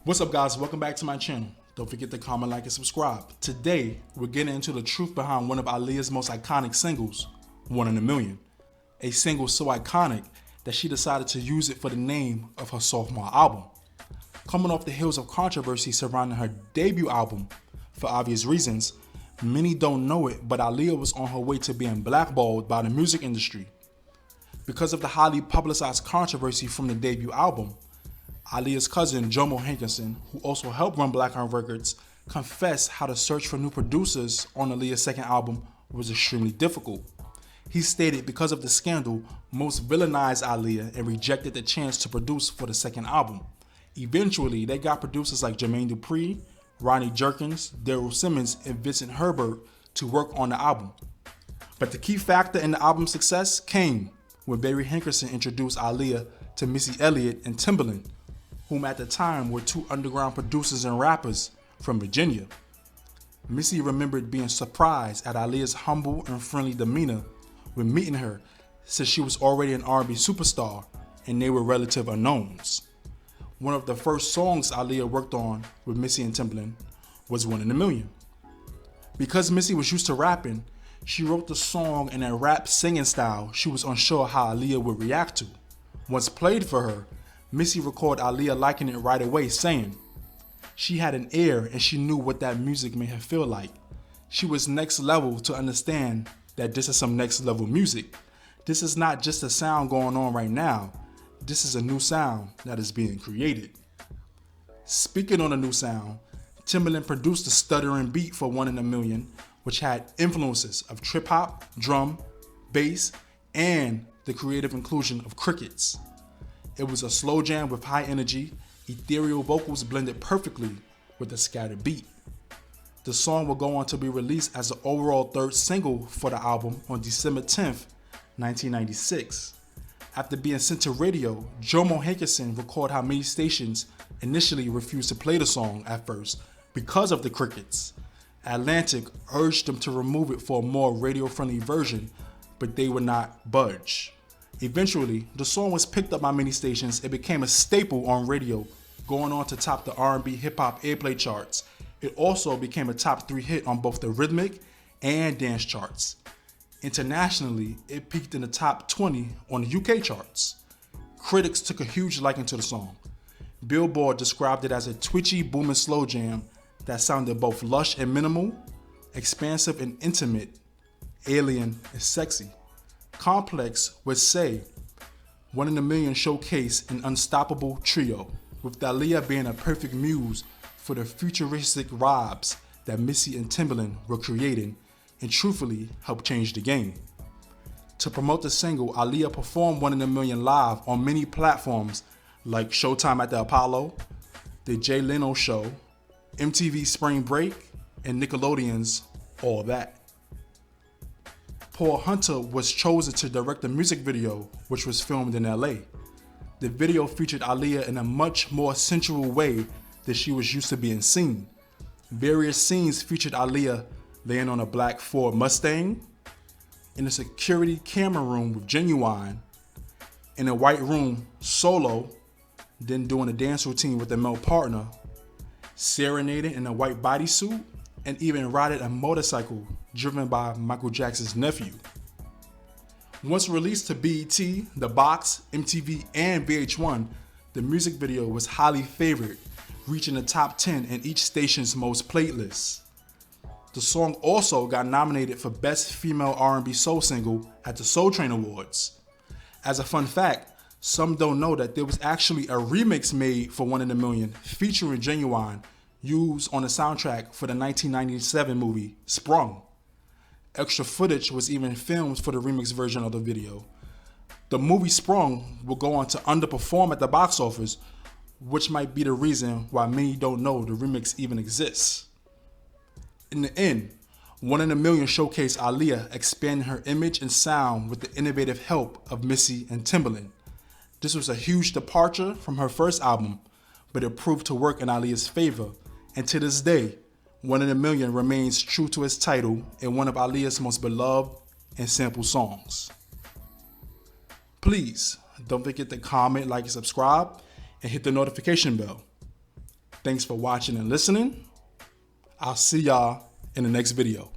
What's up, guys? Welcome back to my channel. Don't forget to comment, like, and subscribe. Today, we're getting into the truth behind one of Aaliyah's most iconic singles, One in a Million. A single so iconic that she decided to use it for the name of her sophomore album. Coming off the heels of controversy surrounding her debut album, for obvious reasons, many don't know it, but Aaliyah was on her way to being blackballed by the music industry. Because of the highly publicized controversy from the debut album, Aaliyah's cousin, Jomo Hankerson, who also helped run Black Owned Records, confessed how the search for new producers on Aaliyah's second album was extremely difficult. He stated because of the scandal, most villainized Aaliyah and rejected the chance to produce for the second album. Eventually, they got producers like Jermaine Dupri, Ronnie Jerkins, Daryl Simmons, and Vincent Herbert to work on the album. But the key factor in the album's success came when Barry Hankerson introduced Aaliyah to Missy Elliott and Timbaland, whom at the time were two underground producers and rappers from Virginia. Missy remembered being surprised at Aaliyah's humble and friendly demeanor when meeting her, since she was already an R&B superstar and they were relative unknowns. One of the first songs Aaliyah worked on with Missy and Timbaland was One in a Million. Because Missy was used to rapping, she wrote the song in a rap singing style she was unsure how Aaliyah would react to. Once played for her, Missy recorded Aaliyah liking it right away, saying, "She had an ear and she knew what that music made her feel like. She was next level to understand that this is some next level music. This is not just a sound going on right now. This is a new sound that is being created." Speaking on a new sound, Timbaland produced the stuttering beat for One in a Million, which had influences of trip hop, drum, bass, and the creative inclusion of crickets. It was a slow jam with high energy, ethereal vocals blended perfectly with a scattered beat. The song will go on to be released as the overall third single for the album on December 10th, 1996. After being sent to radio, Jomo Hankerson recorded how many stations initially refused to play the song at first because of the crickets. Atlantic urged them to remove it for a more radio-friendly version, but they would not budge. Eventually, the song was picked up by many stations. It became a staple on radio, going on to top the R&B hip-hop airplay charts. It also became a top 3 hit on both the rhythmic and dance charts. Internationally, it peaked in the top 20 on the UK charts. Critics took a huge liking to the song. Billboard described it as a twitchy, booming slow jam that sounded both lush and minimal, expansive and intimate, alien and sexy. Complex would say One in a Million showcased an unstoppable trio, with Aaliyah being a perfect muse for the futuristic vibes that Missy and Timbaland were creating, and truthfully helped change the game. To promote the single, Aaliyah performed One in a Million live on many platforms like Showtime at the Apollo, The Jay Leno Show, MTV Spring Break, and Nickelodeon's All That. Paul Hunter was chosen to direct the music video, which was filmed in LA. The video featured Aaliyah in a much more sensual way than she was used to being seen. Various scenes featured Aaliyah laying on a black Ford Mustang, in a security camera room with Genuine, in a white room solo, then doing a dance routine with a male partner, serenading in a white bodysuit, and even riding a motorcycle driven by Michael Jackson's nephew. Once released to BET, The Box, MTV, and VH1, the music video was highly favored, reaching the top 10 in each station's most played lists. The song also got nominated for Best Female R&B Soul Single at the Soul Train Awards. As a fun fact, some don't know that there was actually a remix made for One in a Million featuring Genuine, used on the soundtrack for the 1997 movie Sprung. Extra footage was even filmed for the remix version of the video. The movie Sprung will go on to underperform at the box office, which might be the reason why many don't know the remix even exists. In the end, One in a Million showcased Aaliyah expanding her image and sound with the innovative help of Missy and Timbaland. This was a huge departure from her first album, but it proved to work in Aaliyah's favor, and to this day, One in a Million remains true to its title and one of Aaliyah's most beloved and sampled songs. Please don't forget to comment, like, and subscribe, and hit the notification bell. Thanks for watching and listening. I'll see y'all in the next video.